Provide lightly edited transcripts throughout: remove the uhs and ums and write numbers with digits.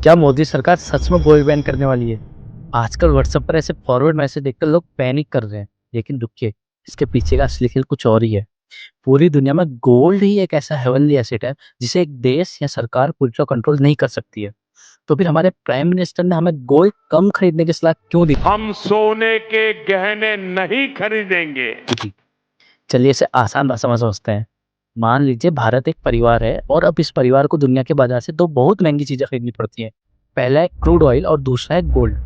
क्या मोदी सरकार सच में गोल्ड बैन करने वाली है? आजकल व्हाट्सएप पर ऐसे फॉरवर्ड मैसेज देखकर लोग पैनिक कर रहे हैं। लेकिन रुकिए, इसके पीछे का असली खेल कुछ और ही है। पूरी दुनिया में गोल्ड ही एक ऐसा हेवनली एसेट है जिसे एक देश या सरकार पूरी तरह कंट्रोल नहीं कर सकती है। तो फिर हमारे प्राइम मिनिस्टर ने हमें गोल्ड कम खरीदने की सलाह क्यों दी हम सोने के गहने नहीं खरीदेंगे। थी? चलिए इसे आसान भाषा में समझते हैं। मान लीजिए भारत एक परिवार है और अब इस परिवार को दुनिया के बाजार से दो बहुत महंगी चीजें खरीदनी पड़ती हैं। पहला है क्रूड ऑयल और दूसरा है गोल्ड।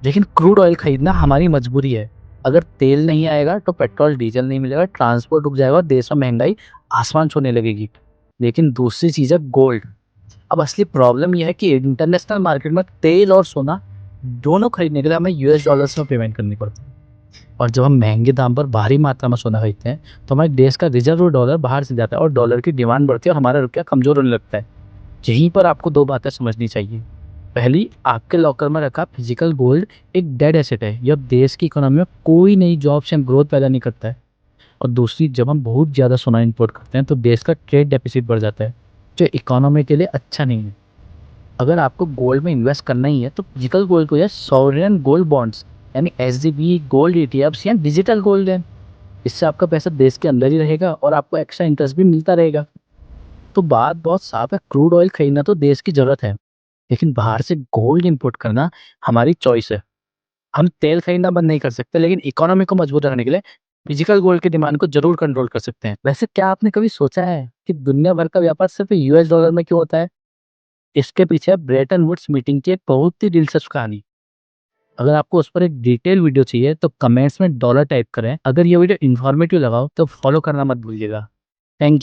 लेकिन क्रूड ऑयल खरीदना हमारी मजबूरी है। अगर तेल नहीं आएगा तो पेट्रोल डीजल नहीं मिलेगा, ट्रांसपोर्ट रुक जाएगा और देश में महंगाई आसमान छूने लगेगी। लेकिन दूसरी चीज है गोल्ड। अब असली प्रॉब्लम यह है कि इंटरनेशनल मार्केट में तेल और सोना दोनों खरीदने के लिए हमें यूएस डॉलर्स में पेमेंट करनी पड़ती है। और जब हम महंगे दाम पर भारी मात्रा में सोना खरीदते हैं तो हमारे देश का रिजर्व डॉलर बाहर से जाता है और डॉलर की डिमांड बढ़ती है और हमारा रुपया कमजोर होने लगता है। यहीं पर आपको दो बातें समझनी चाहिए। पहली, आपके लॉकर में रखा फिजिकल गोल्ड एक डेड एसेट है। यह देश की इकोनॉमी में कोई नई जॉब्स या ग्रोथ पैदा नहीं करता है। और दूसरी, जब हम बहुत ज़्यादा सोना इंपोर्ट करते हैं तो देश का ट्रेड डेफिसिट बढ़ जाता है, जो इकोनॉमी के लिए अच्छा नहीं है। अगर आपको गोल्ड में इन्वेस्ट करना ही है तो फिजिकल गोल्ड को या सॉवरेन गोल्ड बॉन्ड्स यानी एसजीबी, गोल्ड ईटीएफ्स या डिजिटल गोल्ड है। इससे आपका पैसा देश के अंदर ही रहेगा और आपको एक्स्ट्रा इंटरेस्ट भी मिलता रहेगा। तो बात बहुत साफ है, क्रूड ऑयल खरीदना तो देश की जरूरत है, लेकिन बाहर से गोल्ड इंपोर्ट करना हमारी चॉइस है। हम तेल खरीदना बंद नहीं कर सकते, लेकिन इकोनॉमी को मजबूत रखने के लिए फिजिकल गोल्ड की डिमांड को जरूर कंट्रोल कर सकते हैं। वैसे क्या आपने कभी सोचा है कि दुनिया भर का व्यापार सिर्फ यूएस डॉलर में क्यों होता है? इसके पीछे ब्रेटन वुड्स मीटिंग की एक बहुत ही दिलचस्प कहानी। अगर आपको उस पर एक डिटेल वीडियो चाहिए तो कमेंट्स में डॉलर टाइप करें। अगर ये वीडियो इन्फॉर्मेटिव लगा हो तो फॉलो करना मत भूलिएगा। Thank you.